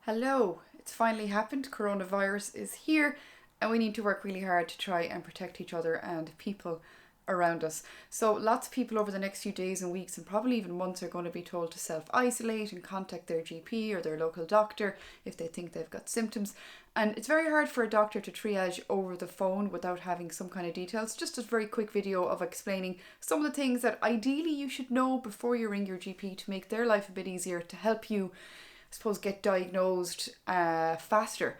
Hello, it's finally happened. Coronavirus is here, and we need to work really hard to try and protect each other and people around us. So, lots of people over the next few days and weeks, and probably even months, are going to be told to self isolate and contact their GP or their local doctor if they think they've got symptoms. And it's very hard for a doctor to triage over the phone without having some kind of details. Just a very quick video of explaining some of the things that ideally you should know before you ring your GP to make their life a bit easier, to help you, I suppose, get diagnosed faster.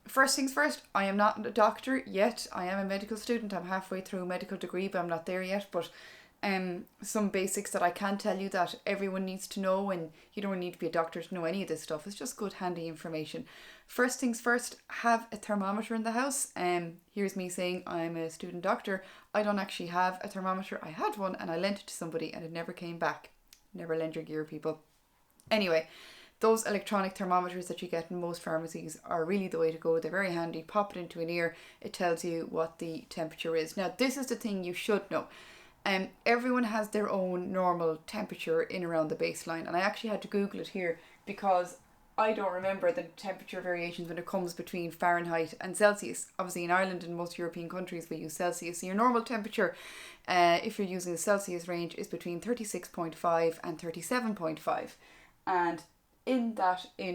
First things first, I am not a doctor yet. I am a medical student. I'm halfway through a medical degree, but I'm not there yet. But some basics that I can tell you that everyone needs to know, and you don't need to be a doctor to know any of this stuff. It's just good, handy information. First things first, have a thermometer in the house. Here's me saying I'm a student doctor. I don't actually have a thermometer. I had one and I lent it to somebody and it never came back. Never lend your gear, people. Anyway, those electronic thermometers that you get in most pharmacies are really the way to go. They're very handy. Pop it into an ear. It tells you what the temperature is. Now, this is the thing you should know. Everyone has their own normal temperature in around the baseline. And I actually had to Google it here because I don't remember the temperature variations when it comes between Fahrenheit and Celsius. Obviously in Ireland and most European countries we use Celsius. So your normal temperature, if you're using the Celsius range, is between 36.5 and 37.5. And in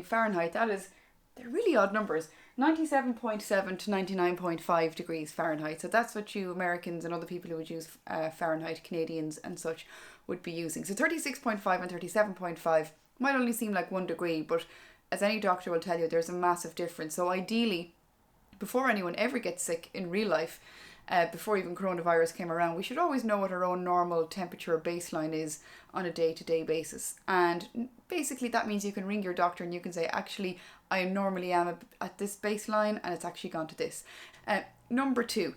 Fahrenheit, they're really odd numbers. 97.7 to 99.5 degrees Fahrenheit. So that's what you Americans and other people who would use Fahrenheit, Canadians and such, would be using. So 36.5 and 37.5 might only seem like 1 degree, but as any doctor will tell you, there's a massive difference. So ideally, before anyone ever gets sick in real life, before even coronavirus came around, we should always know what our own normal temperature baseline is on a day-to-day basis. And basically that means you can ring your doctor and you can say, actually, I normally am at this baseline and it's actually gone to this. Number 2,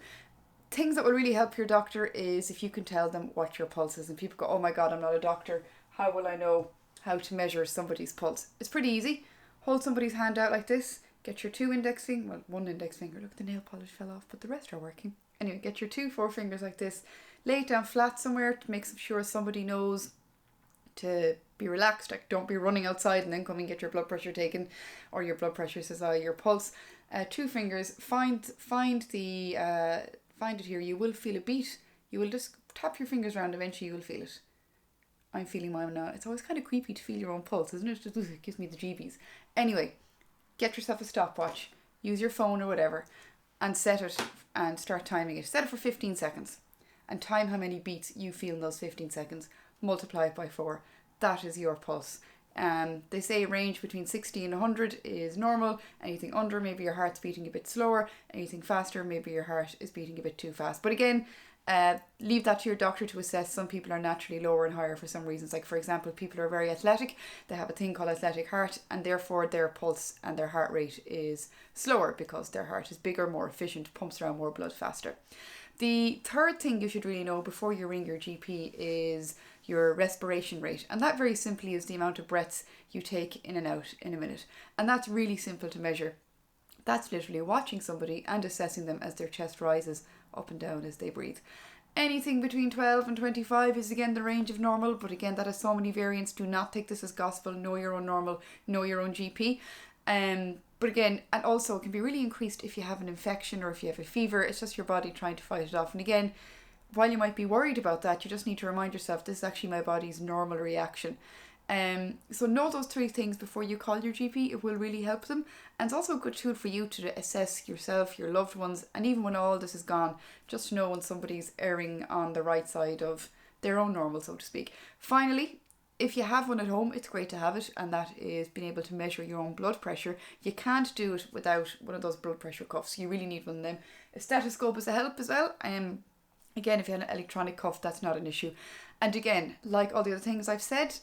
things that will really help your doctor is if you can tell them what your pulse is. And people go, oh my God, I'm not a doctor. How will I know how to measure somebody's pulse? It's pretty easy. Hold somebody's hand out like this. Get your one index finger. Look, the nail polish fell off, but the rest are working. Anyway, get your 2 forefingers like this. Lay it down flat somewhere to make sure somebody knows to be relaxed. Like, don't be running outside and then come and get your blood pressure taken, or your blood pressure says, your pulse. 2 fingers. Find it here. You will feel a beat. You will just tap your fingers around. Eventually, you will feel it. I'm feeling mine now. It's always kind of creepy to feel your own pulse, isn't it? It gives me the jeebies. Anyway, get yourself a stopwatch. Use your phone or whatever, and set it and start timing it. Set it for 15 seconds and time how many beats you feel in those 15 seconds. Multiply it by 4. That is your pulse. They say a range between 60 and 100 is normal. Anything under, maybe your heart's beating a bit slower. Anything faster, maybe your heart is beating a bit too fast. But again, leave that to your doctor to assess. Some people are naturally lower and higher for some reasons. Like, for example, people who are very athletic, they have a thing called athletic heart, and therefore their pulse and their heart rate is slower because their heart is bigger, more efficient, pumps around more blood faster. The third thing you should really know before you ring your GP is your respiration rate. And that very simply is the amount of breaths you take in and out in a minute. And that's really simple to measure. That's literally watching somebody and assessing them as their chest rises up and down as they breathe. Anything between 12 and 25 is again the range of normal, but again that has so many variants. Do not take this as gospel. Know your own normal, know your own GP. But again, and also it can be really increased if you have an infection or if you have a fever. It's just your body trying to fight it off. And again, while you might be worried about that, you just need to remind yourself this is actually my body's normal reaction. So know those 3 things before you call your GP. It will really help them. And it's also a good tool for you to assess yourself, your loved ones, and even when all this is gone, just to know when somebody's erring on the right side of their own normal, so to speak. Finally, if you have one at home, it's great to have it, and that is being able to measure your own blood pressure. You can't do it without one of those blood pressure cuffs. You really need one of them. A stethoscope is a help as well. Again, if you have an electronic cuff, that's not an issue. And again, like all the other things I've said,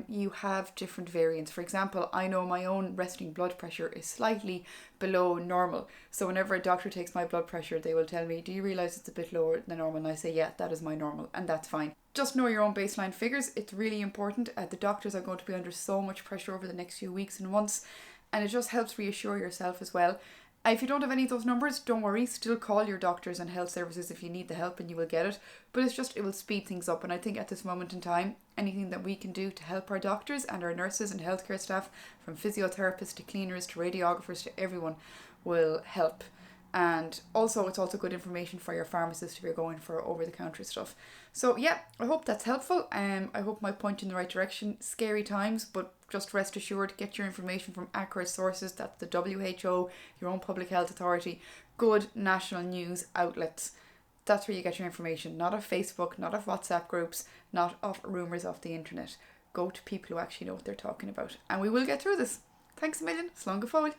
you have different variants. For example, I know my own resting blood pressure is slightly below normal. So whenever a doctor takes my blood pressure, they will tell me, do you realise it's a bit lower than normal? And I say, yeah, that is my normal, and that's fine. Just know your own baseline figures. It's really important. The doctors are going to be under so much pressure over the next few weeks and months, and it just helps reassure yourself as well. If you don't have any of those numbers, don't worry, still call your doctors and health services if you need the help, and you will get it. But it will speed things up. And I think at this moment in time, anything that we can do to help our doctors and our nurses and healthcare staff, from physiotherapists to cleaners to radiographers to everyone, will help. And also, it's also good information for your pharmacist if you're going for over-the-counter stuff. So yeah, I hope that's helpful. I hope my point in the right direction. Scary times, but just rest assured, get your information from accurate sources. That's the WHO, your own public health authority, good national news outlets. That's where you get your information, not off Facebook, not off WhatsApp groups, not off rumours off the internet. Go to people who actually know what they're talking about. And we will get through this. Thanks a million. Slán go fóill.